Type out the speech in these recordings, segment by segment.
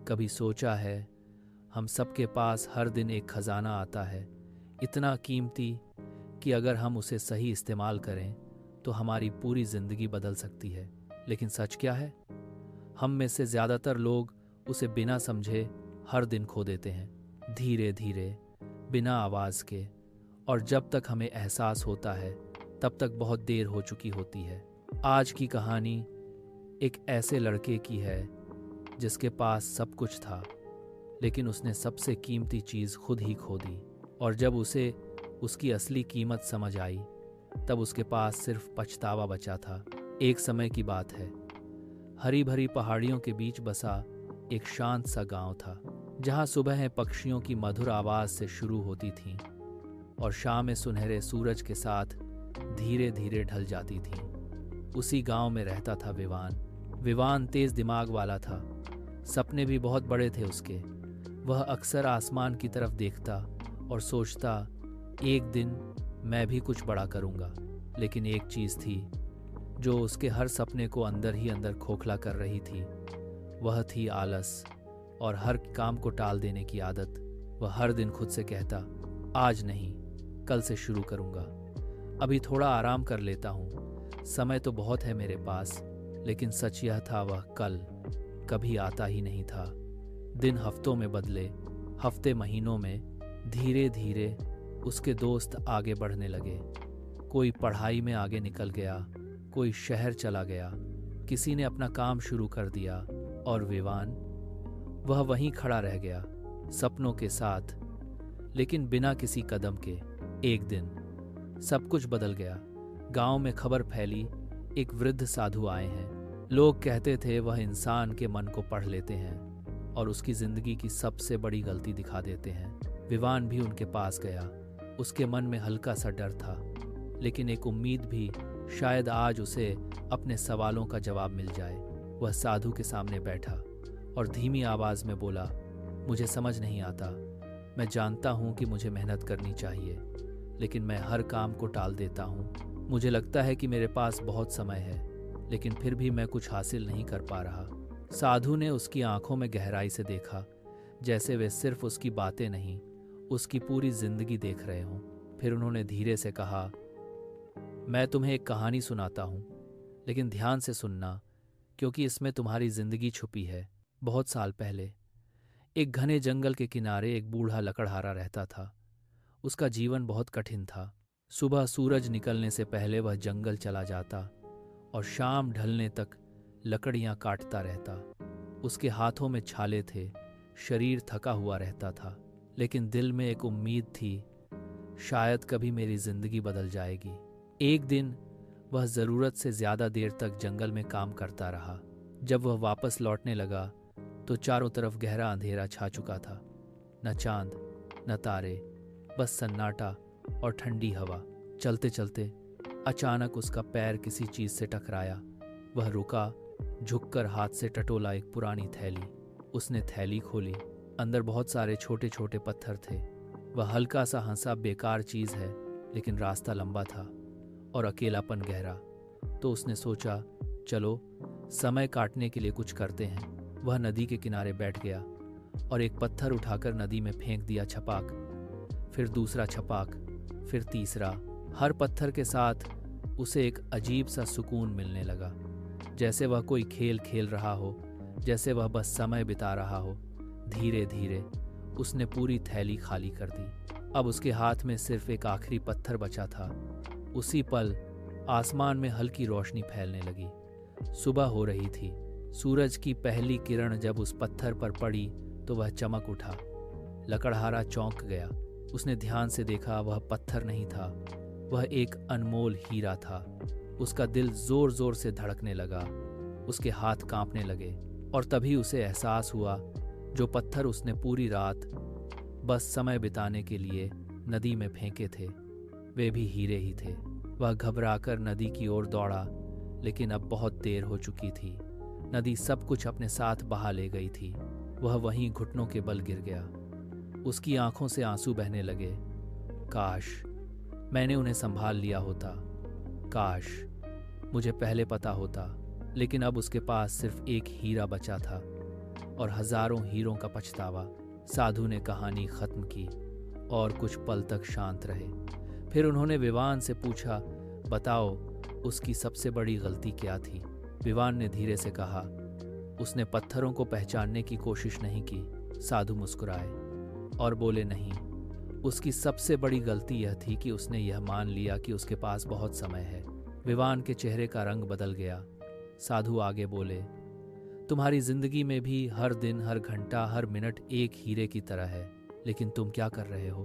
कभी सोचा है हम सबके पास हर दिन एक खजाना आता है, इतना कीमती कि अगर हम उसे सही इस्तेमाल करें तो हमारी पूरी जिंदगी बदल सकती है। लेकिन सच क्या है? हम में से ज़्यादातर लोग उसे बिना समझे हर दिन खो देते हैं, धीरे धीरे, बिना आवाज़ के। और जब तक हमें एहसास होता है तब तक बहुत देर हो चुकी होती है। आज की कहानी एक ऐसे लड़के की है जिसके पास सब कुछ था, लेकिन उसने सबसे कीमती चीज़ खुद ही खो दी। और जब उसे उसकी असली कीमत समझ आई तब उसके पास सिर्फ पछतावा बचा था। एक समय की बात है, हरी भरी पहाड़ियों के बीच बसा एक शांत सा गांव था, जहां सुबह पक्षियों की मधुर आवाज़ से शुरू होती थीं और शाम सुनहरे सूरज के साथ धीरे धीरे ढल जाती थीं। उसी गांव में रहता था विवान। विवान तेज दिमाग वाला था, सपने भी बहुत बड़े थे उसके। वह अक्सर आसमान की तरफ देखता और सोचता, एक दिन मैं भी कुछ बड़ा करूंगा। लेकिन एक चीज़ थी जो उसके हर सपने को अंदर ही अंदर खोखला कर रही थी। वह थी आलस और हर काम को टाल देने की आदत। वह हर दिन खुद से कहता, आज नहीं, कल से शुरू करूंगा, अभी थोड़ा आराम कर लेता हूँ, समय तो बहुत है मेरे पास। लेकिन सच यह था, वह कल कभी आता ही नहीं था। दिन हफ्तों में बदले, हफ्ते महीनों में। धीरे धीरे उसके दोस्त आगे बढ़ने लगे। कोई पढ़ाई में आगे निकल गया, कोई शहर चला गया, किसी ने अपना काम शुरू कर दिया और विवान, वह वहीं खड़ा रह गया, सपनों के साथ, लेकिन बिना किसी कदम के। एक दिन सब कुछ बदल गया। गांव में खबर फैली, एक वृद्ध साधु आए हैं। लोग कहते थे वह इंसान के मन को पढ़ लेते हैं और उसकी जिंदगी की सबसे बड़ी गलती दिखा देते हैं। विवान भी उनके पास गया। उसके मन में हल्का सा डर था, लेकिन एक उम्मीद भी, शायद आज उसे अपने सवालों का जवाब मिल जाए। वह साधु के सामने बैठा और धीमी आवाज में बोला, मुझे समझ नहीं आता। मैं जानता हूँ कि मुझे मेहनत करनी चाहिए, लेकिन मैं हर काम को टाल देता हूँ। मुझे लगता है कि मेरे पास बहुत समय है, लेकिन फिर भी मैं कुछ हासिल नहीं कर पा रहा। साधु ने उसकी आंखों में गहराई से देखा, जैसे वे सिर्फ उसकी बातें नहीं, उसकी पूरी जिंदगी देख रहे हों। फिर उन्होंने धीरे से कहा, मैं तुम्हें एक कहानी सुनाता हूँ, लेकिन ध्यान से सुनना, क्योंकि इसमें तुम्हारी जिंदगी छुपी है। बहुत साल पहले एक घने जंगल के किनारे एक बूढ़ा लकड़हारा रहता था। उसका जीवन बहुत कठिन था। सुबह सूरज निकलने से पहले वह जंगल चला जाता और शाम ढलने तक लकड़ियां काटता रहता। उसके हाथों में छाले थे, शरीर थका हुआ रहता था, लेकिन दिल में एक उम्मीद थी, शायद कभी मेरी जिंदगी बदल जाएगी। एक दिन वह ज़रूरत से ज़्यादा देर तक जंगल में काम करता रहा। जब वह वापस लौटने लगा तो चारों तरफ गहरा अंधेरा छा चुका था। न चांद, न तारे, बस सन्नाटा और ठंडी हवा। चलते चलते अचानक उसका पैर किसी चीज़ से टकराया। वह रुका, झुककर हाथ से टटोला एक पुरानी थैली। उसने थैली खोली, अंदर बहुत सारे छोटे छोटे पत्थर थे। वह हल्का सा हंसा, बेकार चीज़ है, लेकिन रास्ता लंबा था और अकेलापन गहरा। तो उसने सोचा, चलो समय काटने के लिए कुछ करते हैं। वह नदी के किनारे बैठ गया और एक पत्थर उठाकर नदी में फेंक दिया, छपाक, फिर दूसरा छपाक, फिर तीसरा। हर पत्थर के साथ उसे एक अजीब सा सुकून मिलने लगा, जैसे वह कोई खेल खेल रहा हो, जैसे वह बस समय बिता रहा हो। धीरे धीरे उसने पूरी थैली खाली कर दी। अब उसके हाथ में सिर्फ एक आखिरी पत्थर बचा था। उसी पल आसमान में हल्की रोशनी फैलने लगी। सुबह हो रही थी। सूरज की पहली किरण जब उस पत्थर पर पड़ी तो वह चमक उठा। लकड़हारा चौंक गया। उसने ध्यान से देखा, वह पत्थर नहीं था, वह एक अनमोल हीरा था। उसका दिल जोर जोर से धड़कने लगा, उसके हाथ कांपने लगे। और तभी उसे एहसास हुआ, जो पत्थर उसने पूरी रात बस समय बिताने के लिए नदी में फेंके थे, वे भी हीरे ही थे। वह घबराकर नदी की ओर दौड़ा, लेकिन अब बहुत देर हो चुकी थी। नदी सब कुछ अपने साथ बहा ले गई थी। वह वहीं घुटनों के बल गिर गया। उसकी आंखों से आंसू बहने लगे। काश मैंने उन्हें संभाल लिया होता, काश मुझे पहले पता होता। लेकिन अब उसके पास सिर्फ एक हीरा बचा था, और हजारों हीरों का पछतावा। साधु ने कहानी खत्म की और कुछ पल तक शांत रहे। फिर उन्होंने विवान से पूछा, बताओ उसकी सबसे बड़ी गलती क्या थी? विवान ने धीरे से कहा, उसने पत्थरों को पहचानने की कोशिश नहीं की। साधु मुस्कुराए और बोले, नहीं, उसकी सबसे बड़ी गलती यह थी कि उसने यह मान लिया कि उसके पास बहुत समय है। विवान के चेहरे का रंग बदल गया। साधु आगे बोले, तुम्हारी जिंदगी में भी हर दिन, हर घंटा, हर मिनट एक हीरे की तरह है, लेकिन तुम क्या कर रहे हो?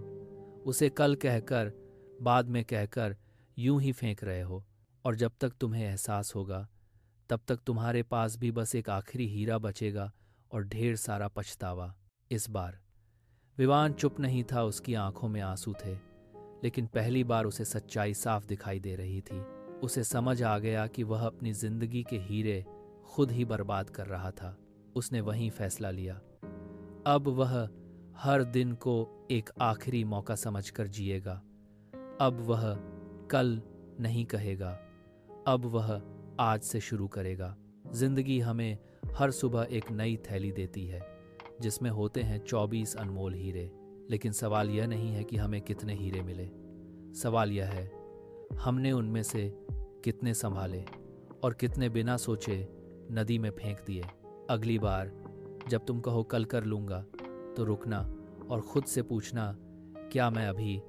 उसे कल कहकर, बाद में कहकर यूं ही फेंक रहे हो। और जब तक तुम्हें एहसास होगा तब तक तुम्हारे पास भी बस एक आखिरी हीरा बचेगा और ढेर सारा पछतावा। इस बार विवान चुप नहीं था, उसकी आंखों में आंसू थे, लेकिन पहली बार उसे सच्चाई साफ दिखाई दे रही थी। उसे समझ आ गया कि वह अपनी जिंदगी के हीरे खुद ही बर्बाद कर रहा था। उसने वहीं फैसला लिया। अब वह हर दिन को एक आखिरी मौका समझकर जिएगा। अब वह कल नहीं कहेगा, अब वह आज से शुरू करेगा। जिंदगी हमें हर सुबह एक नई थैली देती है जिसमें होते हैं 24 अनमोल हीरे, लेकिन सवाल यह नहीं है कि हमें कितने हीरे मिले। सवाल यह है, हमने उनमें से कितने संभाले और कितने बिना सोचे नदी में फेंक दिए। अगली बार जब तुम कहो कल कर लूँगा, तो रुकना और खुद से पूछना, क्या मैं अभी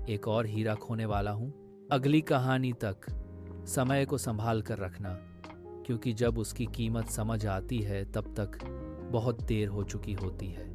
एक और हीरा खोने वाला हूँ? अगली कहानी तक समय को संभाल कर रखना, क्योंकि जब उसकी कीमत समझ आती है तब तक बहुत देर हो चुकी होती है।